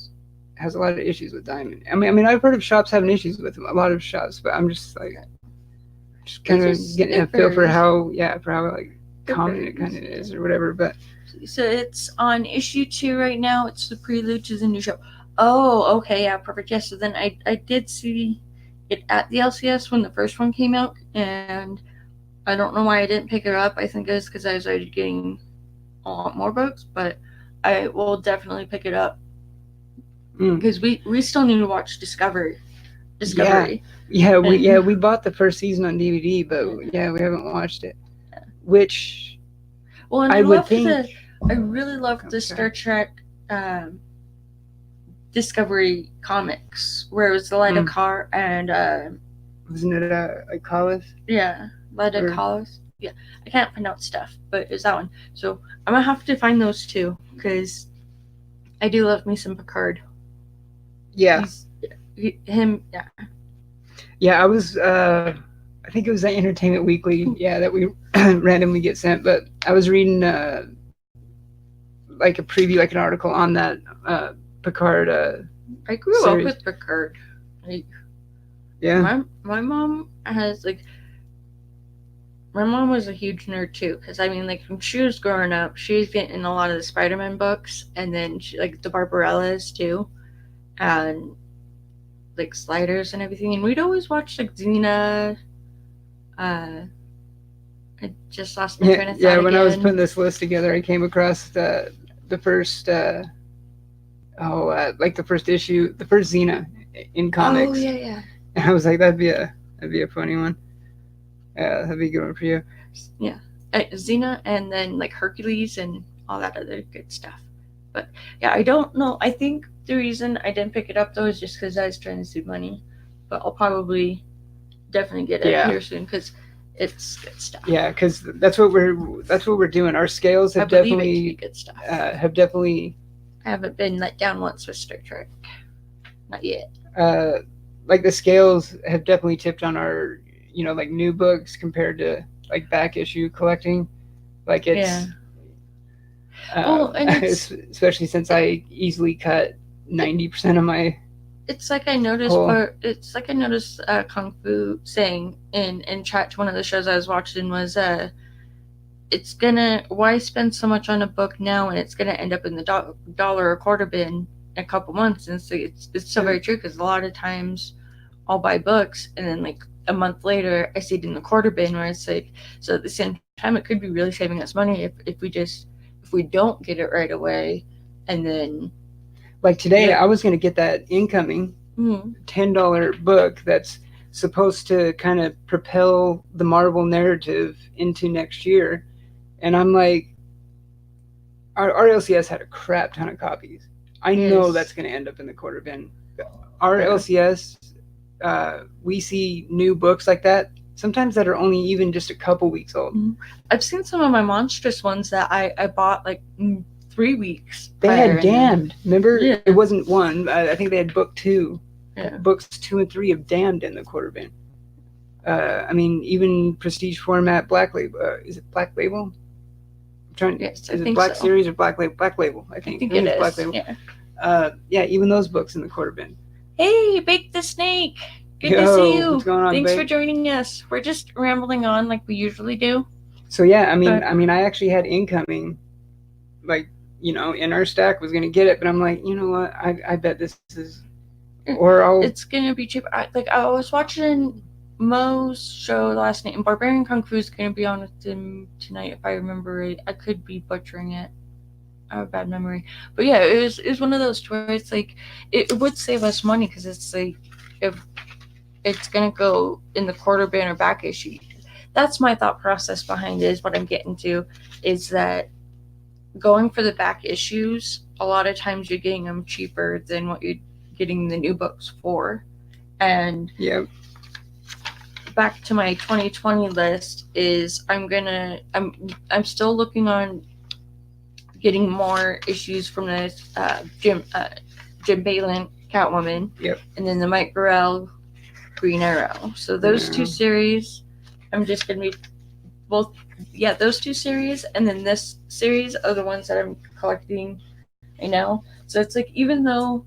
has a lot of issues with Diamond. I mean, I've heard of shops having issues with them, a lot of shops, but I'm just like, kind of getting a feel for how like common it kind of is or whatever. But so it's on issue 2 right now. It's the prelude to the new show. Oh, okay, yeah, perfect. Yes, so then I did see it at the LCS when the first one came out, and I don't know why I didn't pick it up. I think it was because I was already getting a lot more books, but I will definitely pick it up. Because we still need to watch Discovery. We bought the first season on DVD, but we haven't watched it. Which Well, and I would think. I really love the Star Trek Discovery comics, where it was the Lyta Car and Wasn't it a Collis? yeah, Lyta Collis. Yeah, I can't pronounce stuff, but it's that one. So I'm gonna have to find those two because I do love me some Picard. Yeah. Him. Yeah. Yeah, I was. I think it was that Entertainment Weekly. Yeah, that we randomly get sent. But I was reading like a preview, like an article on that Picard. I grew series. up with Picard. Like, yeah. My mom has like. My mom was a huge nerd too, because I mean, like when she was growing up, she was getting a lot of the Spider-Man books, and then she, like the Barbarellas too, and like Sliders and everything. And we'd always watch like Xena. I just lost my train of thought. Yeah, when again. I was putting this list together, I came across the first like the first issue, the first Xena in comics. Oh yeah. And I was like, that'd be a funny one. Yeah, that'd be a good one for you. Yeah, Xena, and then like Hercules and all that other good stuff. But yeah, I don't know. I think the reason I didn't pick it up though is just because I was trying to save money. But I'll probably definitely get it here soon because it's good stuff. Yeah, because that's what we're doing. Our scales have definitely good stuff. Have definitely. I haven't been let down once with Star Trek. Not yet. Like the scales have definitely tipped on our, like new books compared to like back issue collecting. Like it's. Well, and especially since I easily cut 90% of my. It's like I noticed. Kung Fu saying in chat to one of the shows I was watching was it's gonna, why spend so much on a book now and it's gonna end up in the dollar a quarter bin in a couple months. And so it's so very true, because a lot of times I'll buy books and then like a month later I see it in the quarter bin, where it's like, so at the same time it could be really saving us money if we don't get it right away. And then like today I was going to get that incoming $10 book that's supposed to kind of propel the Marvel narrative into next year, and I'm like, our LCS had a crap ton of copies. I know that's going to end up in the quarter bin. Our LCS, we see new books like that sometimes that are only even just a couple weeks old. I've seen some of my monstrous ones that I bought like 3 weeks. They had Damned. Remember? Yeah. It wasn't one. I think they had book 2. Yeah. Books 2 and 3 of Damned in the quarter bin. I mean, even prestige format Black Label. Is it Black Label? I'm trying. Yes, is it Black Series or Black Label? Black Label, I think. I think it is. Black Label. Yeah. Even those books in the quarter bin. Hey, Bake the Snake. Good to see you. What's going on, Thanks Bake? for joining us. We're just rambling on like we usually do. So yeah, I actually had incoming, like, in our stack was gonna get it, but I'm like, you know what? I bet this is, it's gonna be cheap. I was watching Mo's show last night, and Barbarian Kung Fu is gonna be on with him tonight, if I remember right. I could be butchering it. I have a bad memory, but yeah, it was one of those where it's like it would save us money, because it's like if it's gonna go in the quarter bin or back issue. That's my thought process behind it, is what I'm getting to, is that going for the back issues, a lot of times you're getting them cheaper than what you're getting the new books for. And back to my 2020 list is I'm still looking on getting more issues from the Jim Balin Catwoman, and then the Mike Grell Green Arrow. So those two series, I'm just gonna be both. Yeah, those two series, and then this series are the ones that I'm collecting right now. So it's like, even though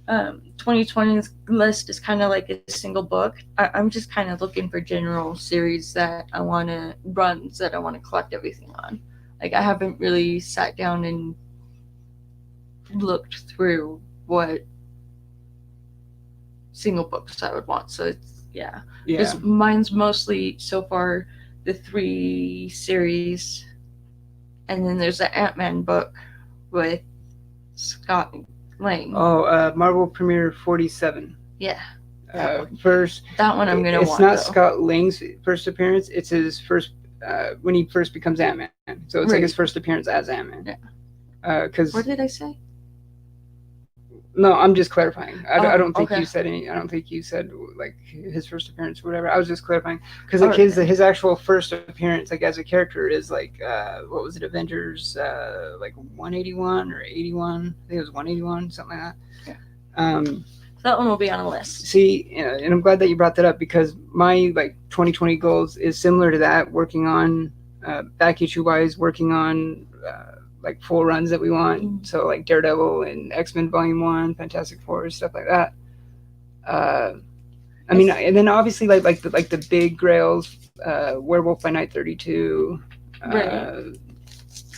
2020's list is kind of like a single book, I'm just kind of looking for general series that I want to collect everything on. Like, I haven't really sat down and looked through what single books I would want. So it's because mine's mostly so far the 3 series, and then there's the Ant-Man book with Scott Lang. Marvel Premiere 47. Yeah. First. That one I'm gonna want. It's not Scott Lang's first appearance. It's his first when he first becomes Ant-Man. So it's like his first appearance as Ant-Man. Yeah. What did I say? No, I'm just clarifying. I don't think okay. you said any. I don't think you said like his first appearance or whatever. I was just clarifying because Oh, like his actual first appearance like as a character is like what was it, Avengers like 181 or 81? I think it was 181, something like that. Yeah. That one will be on a list. See, and I'm glad that you brought that up because my like 2020 goals is similar to that. Working on back issue wise, working on like full runs that we want. So like Daredevil and X-Men Volume 1, Fantastic Four, stuff like that. I mean, and then obviously like the big grails, Werewolf by Night 32,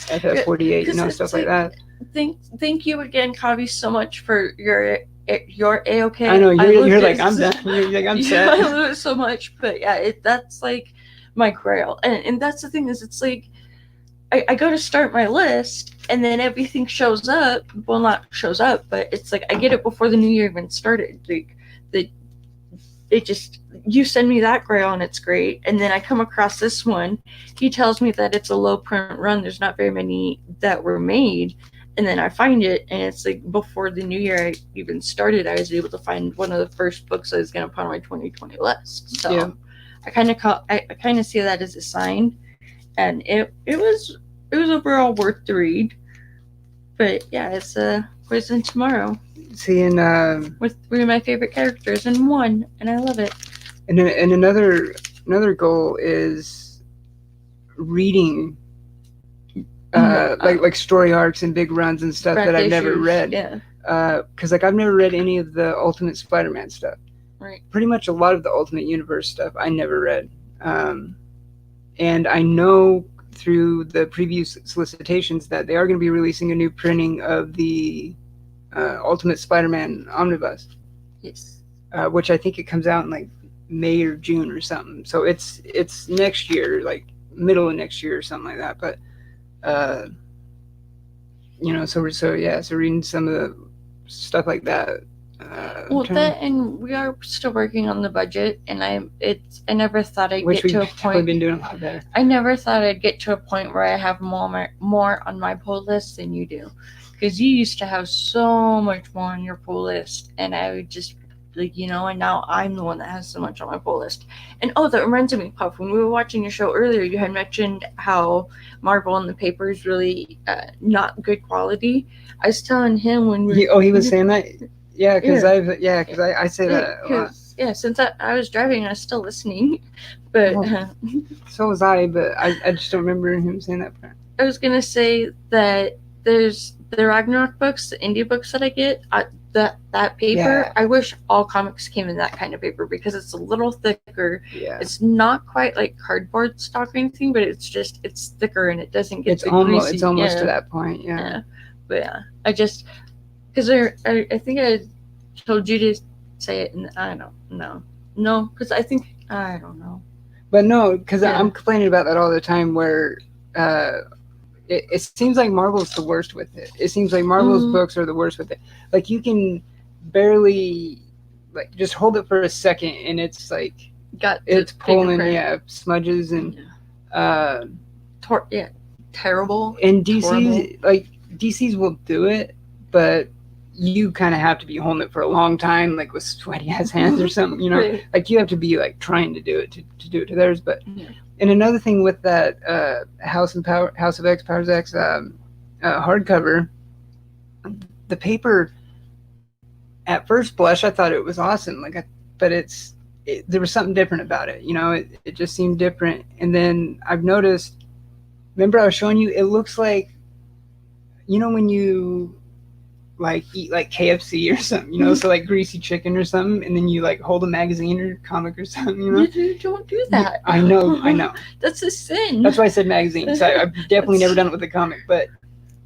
FF48, stuff like that. Thank you again, Kavi, so much for your A-okay. I know you're like I'm done. You're like I'm set. I love it so much, but yeah, that's like my grail, and that's the thing is it's like. I go to start my list and then everything shows up. Well, not shows up, but it's like I get it before the new year even started. Like it just you send me that grail and it's great, and then I come across this one. He tells me that it's a low print run. There's not very many that were made, and then I find it, and it's like before the new year even started. I was able to find one of the first books I was going to put on my 2020 list. So yeah. I kind of see that as a sign, and it was overall worth the read. But yeah, it's Poison Tomorrow. See, and with three of my favorite characters in one, and I love it. And another goal is reading like story arcs and big runs and stuff that I've never read. Yeah. Because like I've never read any of the Ultimate Spider-Man stuff. Right. Pretty much a lot of the Ultimate Universe stuff I never read. And I know through the previous solicitations that they are going to be releasing a new printing of the Ultimate Spider-Man Omnibus. Yes. Which I think it comes out in like May or June or something. So it's next year, like middle of next year or something like that. But so reading some of the stuff like that. And we are still working on the budget, and I never thought I'd get to a point. We've been doing a lot better. I never thought I'd get to a point where I have more on my pull list than you do, because you used to have so much more on your pull list, and I would just and now I'm the one that has so much on my pull list. And that reminds me, Puff, when we were watching your show earlier, you had mentioned how Marvel and the paper is really not good quality. I was telling him when we he was saying that. Yeah, because I say that a lot. Yeah, since I was driving, I was still listening, but so was I. But I just don't remember him saying that part. I was gonna say that there's the Ragnarok books, the indie books that I get. That paper, yeah. I wish all comics came in that kind of paper because it's a little thicker. Yeah. It's not quite like cardboard stock or anything, but it's thicker and it doesn't get It's almost to that point. Yeah. But yeah, I just because I think I told you to say it, and I don't know because I don't know. But no, because I'm complaining about that all the time. Where it seems like Marvel's the worst with it. It seems like Marvel's books are the worst with it. Like you can barely like just hold it for a second, and it's like it's pulling smudges and terrible. And DC's will do it, but you kind of have to be holding it for a long time, like with sweaty ass hands or something, Right. Like you have to be like trying to do it to do it to theirs. But and another thing with that House of X, Powers X hardcover, the paper at first blush I thought it was awesome, but there was something different about it. It just seemed different. And then I've noticed. Remember I was showing you? It looks like, when you like eat like KFC or something, so like greasy chicken or something, and then you like hold a magazine or comic or something, You don't do that. I know. That's a sin. That's why I said magazine. So I've definitely never done it with a comic, but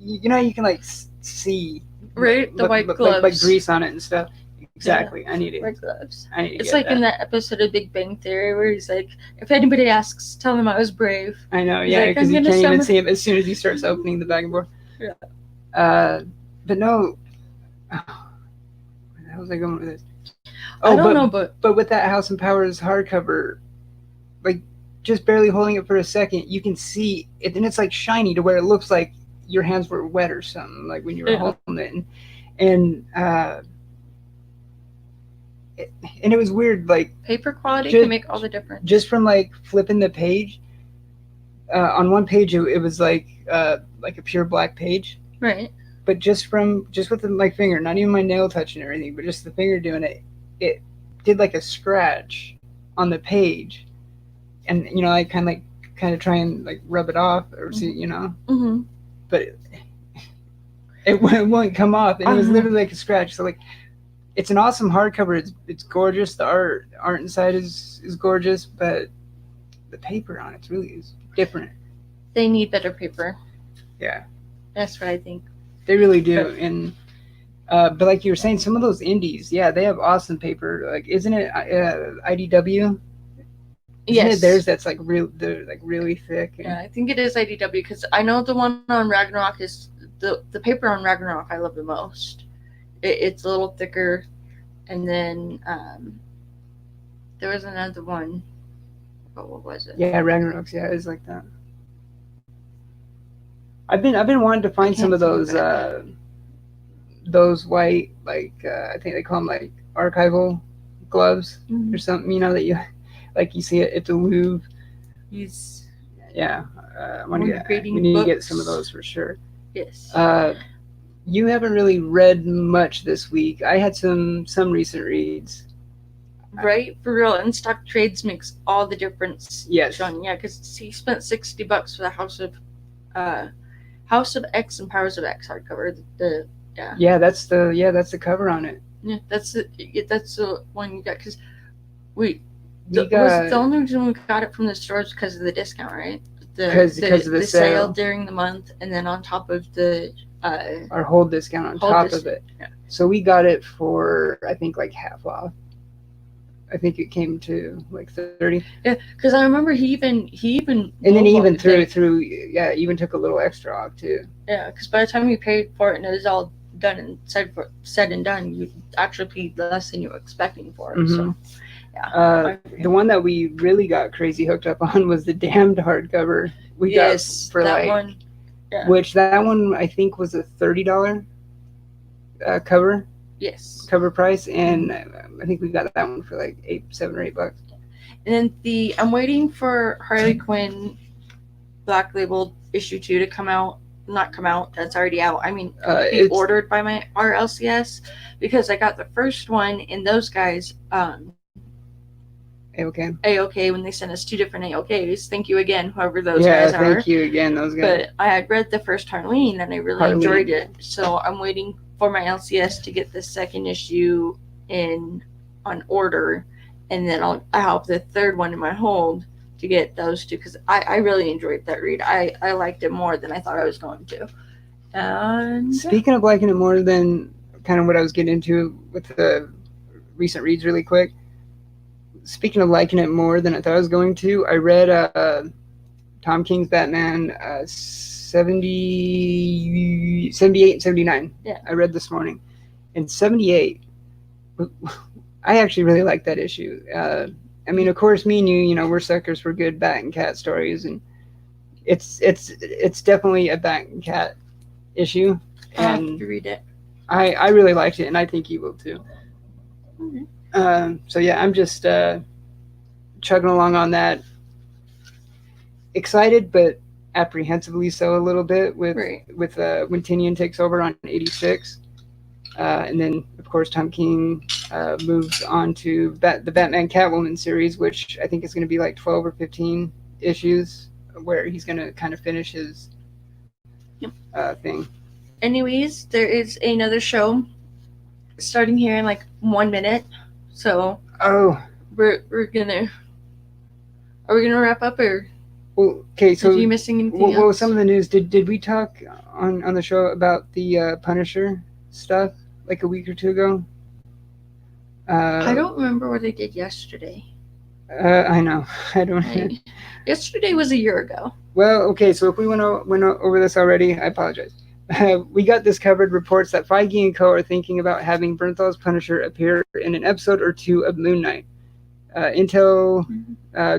you can like see the white gloves, like grease on it and stuff. Exactly. Yeah. I need it. White gloves. I need to It's like in that episode of Big Bang Theory where he's like, if anybody asks, tell them I was brave. I know, yeah, because you can't even see him as soon as he starts opening the bag of board. Yeah. But no, where the hell was I going with this? I don't know, but with that House and Powers hardcover, like just barely holding it for a second, you can see it, and it's like shiny to where it looks like your hands were wet or something, like when you were holding it. And it was weird, like paper quality can make all the difference. Just from like flipping the page, on one page it was like a pure black page, right? But just with my finger, not even my nail touching or anything, but just the finger doing it, it did like a scratch on the page, and I kind of try and like rub it off or see, Mm-hmm. but it won't come off, and it was literally like a scratch. So like, it's an awesome hardcover. It's gorgeous. The art inside is gorgeous, but the paper on it's really is different. They need better paper. Yeah, that's what I think. They really do. And but like you were saying, some of those indies, yeah, they have awesome paper. Like, isn't it IDW? Isn't it theirs that's like they're like really thick? Yeah, I think it is IDW, because I know the one on Ragnarok is the paper on Ragnarok I love the most. It's a little thicker, and then there was another one. But what was it? Yeah, Ragnarok's. Yeah, it's like that. I've been wanting to find some of those white, like I think they call them like archival gloves or something. That you like you see it at the Louvre. Yeah, we need to get some of those for sure. Yes. You haven't really read much this week. I had some recent reads. Right, for real. In stock trades makes all the difference. Yes. Sean, yeah, because he spent $60 for the House of X and Powers of X hardcover. That's the cover on it. Yeah, that's the one you got, because was the only reason we got it from the stores because of the discount, right? Because of the sale during the month, and then on top of the our whole discount on top of it. Yeah. So we got it for, I think, like half off. I think it came to like 30. Yeah, because I remember he even and then he even threw even took a little extra off too. Yeah, because by the time you paid for it and it was all done and said and done, you actually paid less than you were expecting for it. So yeah. The one that we really got crazy hooked up on was the Damned hardcover. We got for that like one. Yeah. Which that one I think was a $30 cover. Yes. Cover price, and I think we got that one for like $7 or $8. And then I'm waiting for Harley Quinn Black Label issue 2 to come out. Not come out. That's already out. I mean, be ordered by my RLCS, because I got the first one, and those guys A-OK when they sent us 2 different A-OKs. Thank you again, whoever those guys are. Yeah, thank you again, those guys. But I had read the first Harleen, and I really enjoyed it. So I'm waiting for my LCS to get the second issue on order, and then I'll have the third one in my hold to get those 2, because I really enjoyed that read. I liked it more than I thought I was going to. And speaking of liking it more than kind of what I was getting into with the recent reads really quick, speaking of liking it more than I thought I was going to, I read Tom King's Batman 78 and 79. Yeah. I read this morning. And 78, I actually really like that issue. I mean, of course, me and you, we're suckers for good Bat and Cat stories, and it's definitely a Bat and Cat issue. I'll have to read it. I really liked it, and I think you will too. Okay. So yeah, I'm just chugging along on that. Excited, but apprehensively so a little bit with when Tinian takes over on 86, and then of course Tom King moves on to the Batman Catwoman series, which I think is going to be like 12 or 15 issues, where he's going to kind of finish his thing. Anyways, there is another show starting here in like 1 minute, so we're gonna. Are we gonna wrap up, or? Well, okay. So, are you missing anything else? What was some of the news? Did we talk on the show about the Punisher stuff like a week or two ago? I don't remember what I did yesterday. I know. I don't. Yesterday was a year ago. Well, okay. So if we went over this already, I apologize. We got this covered. Reports that Feige and Co. are thinking about having Bernthal's Punisher appear in an episode or 2 of Moon Knight. Intel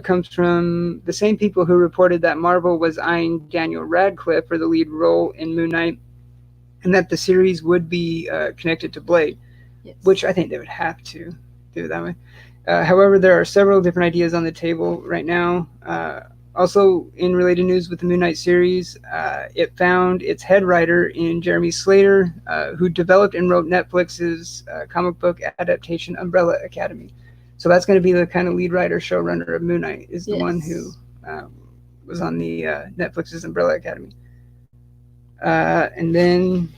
comes from the same people who reported that Marvel was eyeing Daniel Radcliffe for the lead role in Moon Knight, and that the series would be connected to Blade, Yes. which I think they would have to do it that way. However, there are several different ideas on the table right now. Also, in related news with the Moon Knight series, it found its head writer in Jeremy Slater, who developed and wrote Netflix's comic book adaptation Umbrella Academy. So that's going to be the kind of lead writer, showrunner of Moon Knight, is the one who was on the Netflix's Umbrella Academy. And then,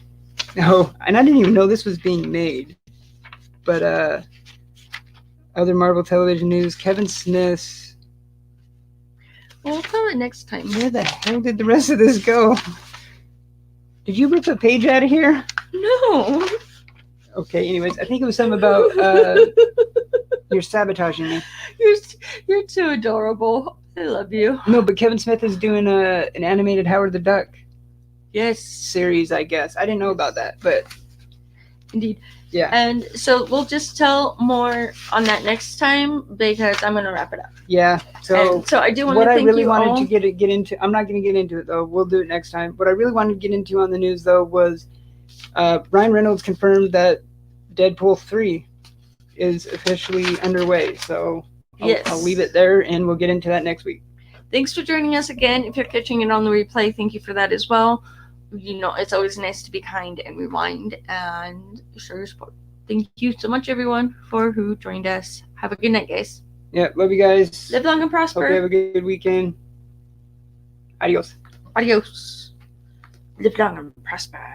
and I didn't even know this was being made, but other Marvel television news, Kevin Smith. We'll tell it next time. Where the hell did the rest of this go? Did you rip a page out of here? No. Okay, anyways, I think it was something about you're sabotaging me. You're too adorable. I love you. No, but Kevin Smith is doing an animated Howard the Duck series, I guess. I didn't know about that, but indeed. Yeah. And so we'll just tell more on that next time because I'm going to wrap it up. Yeah. So I do want what to I thank really you wanted all. to get into, I'm not going to get into it though. We'll do it next time. What I really wanted to get into on the news though was Ryan Reynolds confirmed that Deadpool 3 is officially underway. So I'll leave it there and we'll get into that next week. Thanks for joining us again. If you're catching it on the replay, thank you for that as well. You know, it's always nice to be kind and rewind and show your support. Thank you so much, everyone, for who joined us. Have a good night, guys. Yeah, love you guys. Live long and prosper. Hope you have a good weekend. Adios. Adios. Live long and prosper.